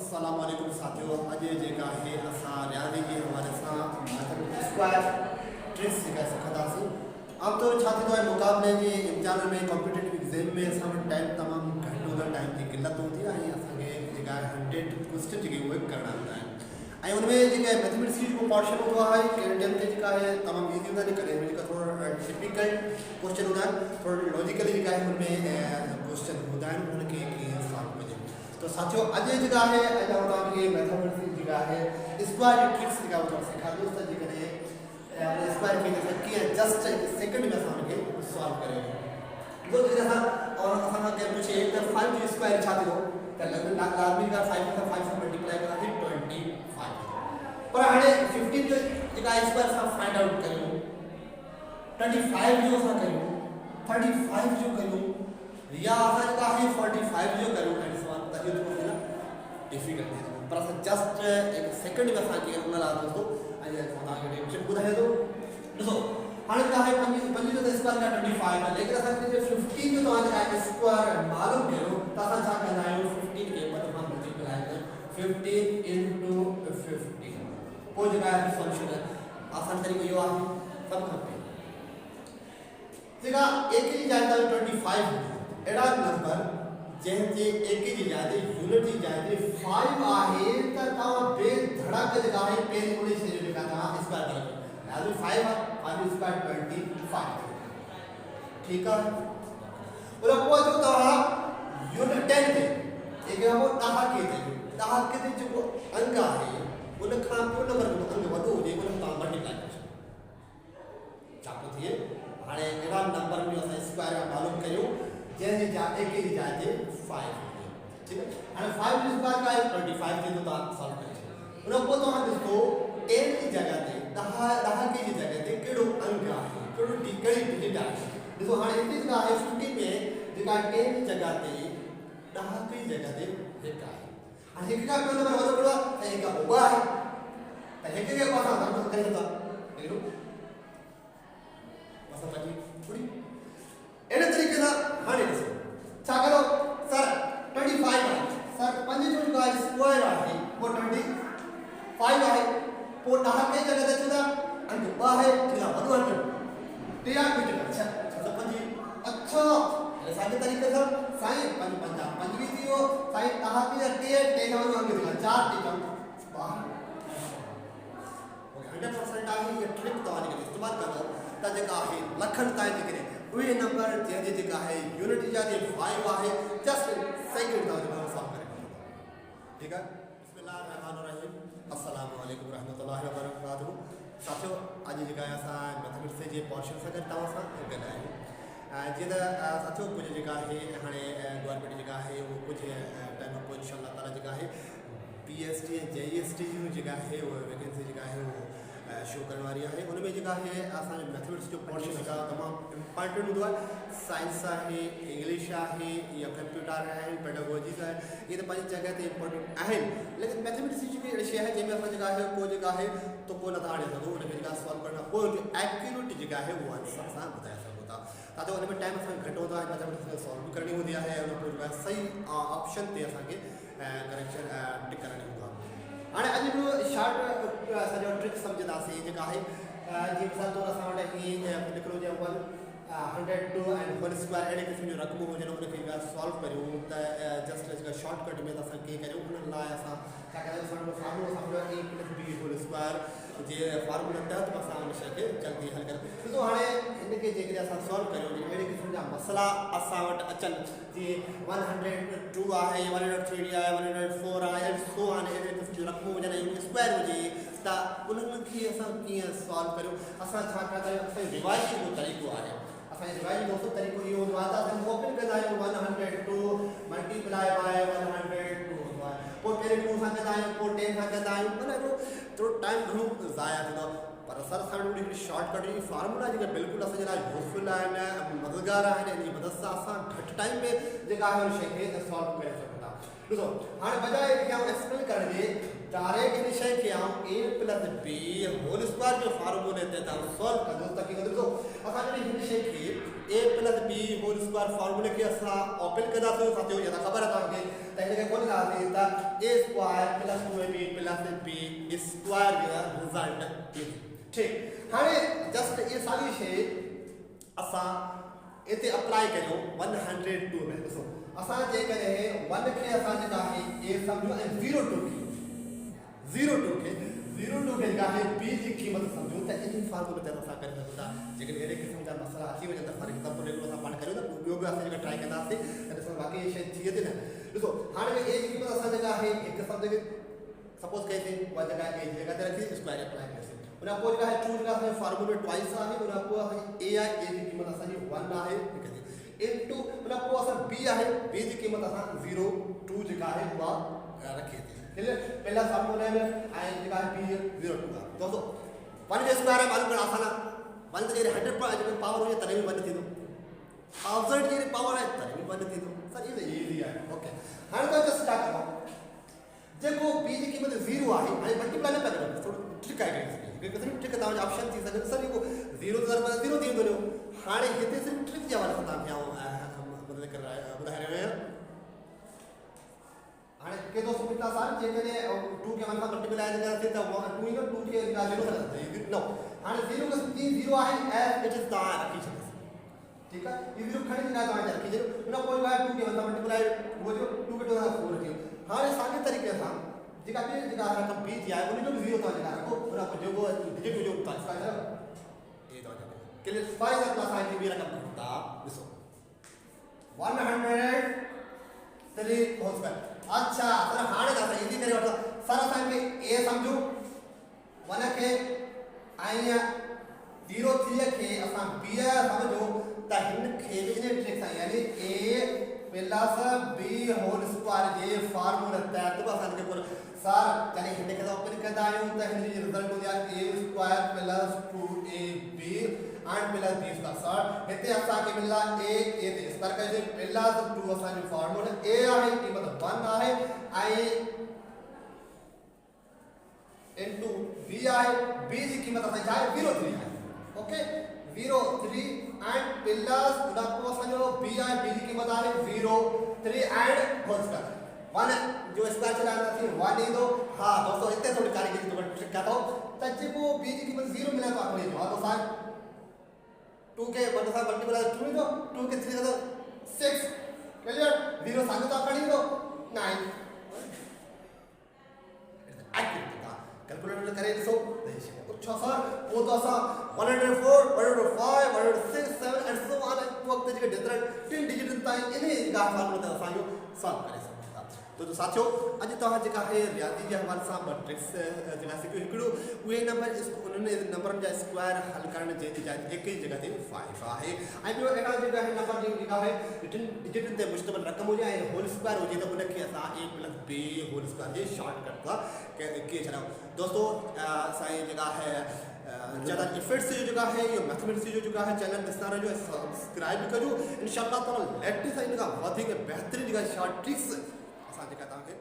अस्सलाम वालेकुम साथियों, अज जेका है असां रियाज़ी जे हवाले सां मैथमेटिक्स स्क्वायर ट्रिक्स जेका सिखंदासीं। आमतौर छा थींदो आहे मुक़ाबले जे इम्तिहान में कॉम्पिटिटिव एग्ज़ाम में असां वटि टाइम तमामु घटि हूंदो आहे, टाइम जी किल्लत हूंदी आहे ऐं असांखे जेका आहे 100 क्वेश्चन जेके उहे करणा हूंदा आहिनि ऐं उनमें जेका मैथमेटिक्स जो जेको पोर्शन हूंदो आहे कहिड़े टाइम ते जेका आहे तमामु ईज़ी हूंदा आहिनि, कॾहिं जेका थोरा डिफिकल्ट क्वेश्चन हूंदा आहिनि, थोरो लॉजिकली जेका आहे हुनमें क्वेश्चन हूंदा आहिनि, उनखे कीअं सॉल्व कजे। तो साथियों अज जेका है अज तव्हांखे मैथमेटिक्स जेका है स्क्वायर ट्रिक्स जेका उहा सेखारींदुसि त जेकॾहिं स्क्वायर खे असां कीअं जस्ट सेकंड में असां हुनखे सॉल्व करे तो जैसा और असां के पूछे त 5 जो स्क्वायर छा थींदो त लाज़मी का 5 का 5 से मल्टीप्लाई करांगे 25 पर हाणे 15 जो जेका स्क्वायर सां फाइंड आउट कयूं, 25 जो असां कयूं, 35 जो कयूं या असां जेका है 45 जो करूं ऐं सवाल तॾहिं थोरो ना डिफिकल्ट है, पर असां जस्ट एक सेकंड में असां कीअं हुन लाइ दोस्तों ऐं तव्हांखे टेंशन ॿुधाए थो। ॾिसो हाणे छा आहे 5 जो त स्क्वायर का 25 आहे, लेकिन असांखे जो 15 जो तव्हांखे स्क्वायर मालूम कयो त असां छा कंदा आहियूं 15 खे ॿ दफ़ा मल्टीप्लाई कयूं 15 into 15 पोइ जेका आहे फंक्शन आसान तरीक़ो इहो आहे सभु खां पहिरीं जेका एक जी जाइ ते 25 एड़ा नंबर जंहिंजे एक जी जाइ ते यूनिट जी जाइ ते 5 आहे त तव्हां बेधड़क जेका आहे पहिरीं उन शइ जो जेका तव्हां स्क्वायर करो, लाज़मी 5 स्क्वायर 25 ठीकु आहे। उन पोइ जो तव्हां यूनिट 10 ते जेके हो ॾहाके ते जेको अंग आहे उन खां पोइ नंबर जो अंग वॾो हुजे उन खां मल्टीप्लाई कयो छा थो थिए। हाणे अहिड़ा नंबर में असां स्क्वायर मालूम कयूं जंहिंजी जाइ एक जी जाइ ते 5 हुजे, ठीकु आहे। हाणे 5 जो स्क्वायर का आहे 25 थींदो, तव्हां सॉल्व करे छॾियो। उन पोइ तव्हां ॾिसो 10 जी जॻह ते ॾहाके जी जॻह ते कहिड़ो अंग आहे, कहिड़ी डिजिट आहे। ॾिसो हाणे हिते जेका आहे 15 में जेका 10 जी जॻह ते ॾहाके जी जॻह ते 1 आहे। हाणे हिकु खां ॿियो नंबर वधो पियो आहे त हिकु खां 2 आहे त हिक खे असां गणना करे था हेॾो असां पंहिंजी थोड़ी अहिड़े तरीक़े सां हाणे ॾिसो छा करो सर 25 आहे, सर 5 जो जेको आहे स्क्वायर आहे पोइ 25 आहे, पोइ ॾहाके जॻह ते चवंदा अंक 2 आहे, चवंदा वॾो अंक 3 आहे, अच्छा 25 अच्छा साॻे तरीक़े सां साईं 5 25 थी वियो साईं ॾहाके जा 3 खां वॾो अंक थींदा 4 3 12 100% आहे। ये ट्रिक तव्हां जेके इस्तेमालु कंदो त जेका आहे लखनि ताईं जेके उहे नंबर जंहिंजी जेका आहे यूनिट जी जाइ 5 आहे जस्ट सेकंड तव्हां सॉल्व करे वठो, ठीकु आहे। बिस्मिल्लाहिर्रहमानिर्रहीम, अस्सलाम वालेकुम रहमतुल्लाहि व बरकातहू। साथियों अॼु जेका आहे असां मैथमेटिक्स जे पोर्शन सां गॾु तव्हां सां गॾु आहियूं। जीअं त साथियों कुझु जेका आहे हाणे गवर्नमेंट जेका आहे उहो कुझु टाइम पोइ इंशाअल्लाह ताला जेका आहे PST ऐं JEST जूं जेका आहे उहा वैकेंसी जेका आहे उहो शो करण वारी आहे। उनमें जेका आहे असांजो मैथमेटिक्स जो पोर्शन जेका तमामु इम्पॉर्टेंट हूंदो आहे। साइंस आहे, इंग्लिश आहे या कंप्यूटर आहे, पेडागोजीस आहे, इहे त पंहिंजी जॻह ते इम्पॉर्टेंट आहिनि, लेकिन मैथमेटिक्स जी जेकी अहिड़ी शइ आहे जंहिंमें असां जेका आहे को जेका आहे तो को नथा आणे सघूं, उनखे जेका सॉल्व करण खां पोइ जो एक्यूरेट जेका आहे उहा आंसर असां ॿुधाए सघूं था। ताकि उनमें टाइम असांखे घटि हूंदो आहे, मैथमेटिक्स सॉल्व करणी हूंदी आहे, उन पोइ जेका सही ऑप्शन ते असांखे करेक्शन टिक करणी हूंदो आहे। हाणे अॼु जो शॉर्ट असांजो ट्रिक सम्झंदासीं जेका आहे जीअं मिसाल तौरु असां वटि हीअं लिखिणो हुजे 102 एंड 1 स्क्वायर अहिड़े क़िस्म जो रक़म हुजनि उनखे जेका सॉल्व करियूं त जस्ट जेका शॉर्टकट में त असां कीअं करियूं उन लाइ असां छा कंदा आहियूं फार्मूलो सम्झो a + b होल स्क्वायर जे फार्मूले तहत असां उन शइ खे जल्दी हल करियूं। ॾिसो हाणे हिनखे जेकॾहिं असां सॉल्व करियूं अहिड़े क़िस्म जा मसइला असां वटि अचनि जीअं 102 आहे, 103 आहे, 104 आहे एंड सो ऑन, अहिड़े क़िस्म जूं रक़मूं हुजनि ऐं स्क्वायर हुजे त उन्हनि खे असां कीअं सॉल्व करियूं। असां छा कंदा आहियूं असांजो रिवाइज़ जो तरीक़ो आहे, असांजो रिवाइज़ जो तरीक़ो इहो हूंदो आहे त असां कॉपी कंदा आहियूं 102 मल्टीप्लाई बाय 102 हूंदो आहे, पोइ पहिरीं 2 सां कंदा आहियूं, पोइ 10 सां कंदा आहियूं, माना थोरो टाइम घणो ज़ाया थींदो आहे। पर सर असां वटि हिकिड़ी शॉर्टकट जी फार्मूला जेका बिल्कुलु असांजे लाइ यूज़फुल आहिनि, मददगार आहिनि, इन जी मदद सां असां घटि टाइम में जेका आहे उन शइ खे सॉल्व करे सघूं था। ॾिसो हाणे बजाए हिनखे एक्सप्लेन करण जे डायरेक्ट इन शइ खे a + b होल स्क्वायर जो फार्मूले ते तव्हां सॉल्व कंदो त कीअं ॾिसो असां जॾहिं हिन शइ खे a + b होल स्क्वायर फार्मूले खे असां ओपन कंदासीं साथियों या ख़बर आहे तव्हांखे त हिनखे कोन कंदासीं त a square plus 2ab plus b square जो रिजल्ट ईंदी। ठीक हाणे जस्ट ये सारी शइ असां इते अप्लाई कयो 102 में। ॾिसो असां जेकॾहिं 1 खे असां जेका आहे a सम्झो ऐं 02 खे जेका आहे b जी क़ीमत सम्झो त इन फार्मूले ते असां करे सघूं था। जेकॾहिं अहिड़े क़िस्म जा मसइला अची वञनि त फॉर एग्जाम्पल रेगुलर असां पाण करियूं था ॿियो बि असां जेका ट्राई कंदासीं त ॾिसो बाक़ी ये शइ थिए थी न। ॾिसो हाणे a जी क़ीमत असां जेका आहे हिकु सम्झ सपोज कईसीं उहा जेका a जी जॻह ते रखी स्क्वायर अप्लाई कयोसीं। उन पोइ जेका आहे 2 जेका असांजे फार्मूले ट्वाइस आहे। उन पोइ असांजी a आहे a जी क़ीमत असांजी 1 आहे इनटू उन पोइ असां b आहे b जी क़ीमत असां 0.2 जेका आहे उहा रखी थी। पहला फार्मूला में आई जेका b 0.2 आहे। दोस्तों 1 जो स्क्वायर मालूम करणु आसान आहे। 1 ते 100 पर पावर हुजे तॾहिं बि 1 थींदो। 1000 जी पावर आहे तॾहिं बि 1 थींदो। सर ये इजी आहे। ओके हाणे त जस्ट छा करो जेको b जी क़ीमत 0 आहे हाणे मल्टीप्लाई न करो थोरो ट्रिक आहे किथे ट्रिक तव्हांजो ऑप्शन थी सघे सर इहो 0 ज़र 0 थी वेंदो। हाणे हिते सिर्फ़ ट्रिक जे हवाले सां तव्हांखे मदद करे ॿुधाए रहियो आहियां। हाणे के दोस्त पुछंदा सर जेकॾहिं 2 खे 1 सां मल्टीप्लाई कंदासीं त 2 ईंदो 2 खे 0 नो हाणे 0 खे 0 आहे एज इट इज तव्हां रखी छॾियोसीं। ठीकु आहे ये 0 खणी ॾिना तव्हांखे रखी छॾियो। उन पोइ 2 खे 1 सां मल्टीप्लाई उहो जो 2 खे 2 सां 4 थी। हाणे साॻे तरीक़े सां जेका ॿी जेका रक़म b जी आहे उन जो बि 0 तव्हां जेका रखो उन पोइ जेको डिजिट जो तव्हां स्क्वायर कयो ए तव्हां क्लियर। फॉर एग्जांपल असां हिते ॿी रक़म खणूं था ॾिसो 103 होल स्क्वायर। अच्छा सर हाणे असां इजी करे वठो सर असांखे a सम्झो 1 खे ऐं 0 3 खे असां b सम्झो त हिन खे इन ट्रिक सां यानी a plus b whole square जे फार्मूले तहत बि असांखे पूरो सर कॾहिं हिन खे ओपन कंदा आहियूं त हिन जी रिजल्ट हूंदी आहे a square plus 2ab and plus b square. Sir हिते असांखे मिलंदा a ते स्क्वायर कयोसीं प्लस 2 असांजो फार्मूला a आहे क़ीमत 1 आहे ऐं इनटू b आहे b जी क़ीमत असांजी छा आहे 0.3 आहे। ओके 0.3 एंड प्लस उन पोइ असांजो b आहे b जी क़ीमत आहे 0.3 एंड होल स्क्वायर 1 जो स्क्वायर चलांदासीं 1 ईंदो। हाँ दोस्तों हिते थोड़ी कारीगरी जो ट्रिक कयो त जेको b जी क़ीमत 0 मिले तो आखिरी जवाब तो 2 के 1 सां मल्टीप्लाई 2 ईंदो 2 के 3 ईंदो 6 क्लियर 0 सां तो आखिरी ईंदो 9 कैलकुलेटर करे ॾिसो अच्छा सर वो तो असां 104 105 106 7 एंड सो ऑन वक्त जेके डिफरेंट 3 डिजिट ताईं इन गा फार्मूला ते असां जो सॉल्व करे सघूं था। तो साथियों अॼु तव्हां जेका आहे रियाज़ी जे हवाले सां ॿ ट्रिक्स जेका सिखियो हिकिड़ो उहे नंबर उन्हनि नंबरनि जा स्क्वायर हल करण जे हिक ई जॻह ते 5 आहे ऐं ॿियो अहिड़ा जेका आहे नंबर जेका आहे डिजिट ते मुश्तमिल रक़म हुजे ऐं होल स्क्वायर हुजे त उनखे असां a plus b whole square जे शॉर्टकट सां कीअं छॾियूं। दोस्तों असांजी जेका आहे चैनल इफेक्ट्स जो जेका है ये मैथमेटिक्स जो जेका है चैनल ॾिसंदा रहिजो सब्सक्राइब कजो इंशाअल्लाह ताला लेटेस्ट इन खां वधीक बहितरीन जेका शॉर्ट ट्रिक्स असां जेका तव्हांखे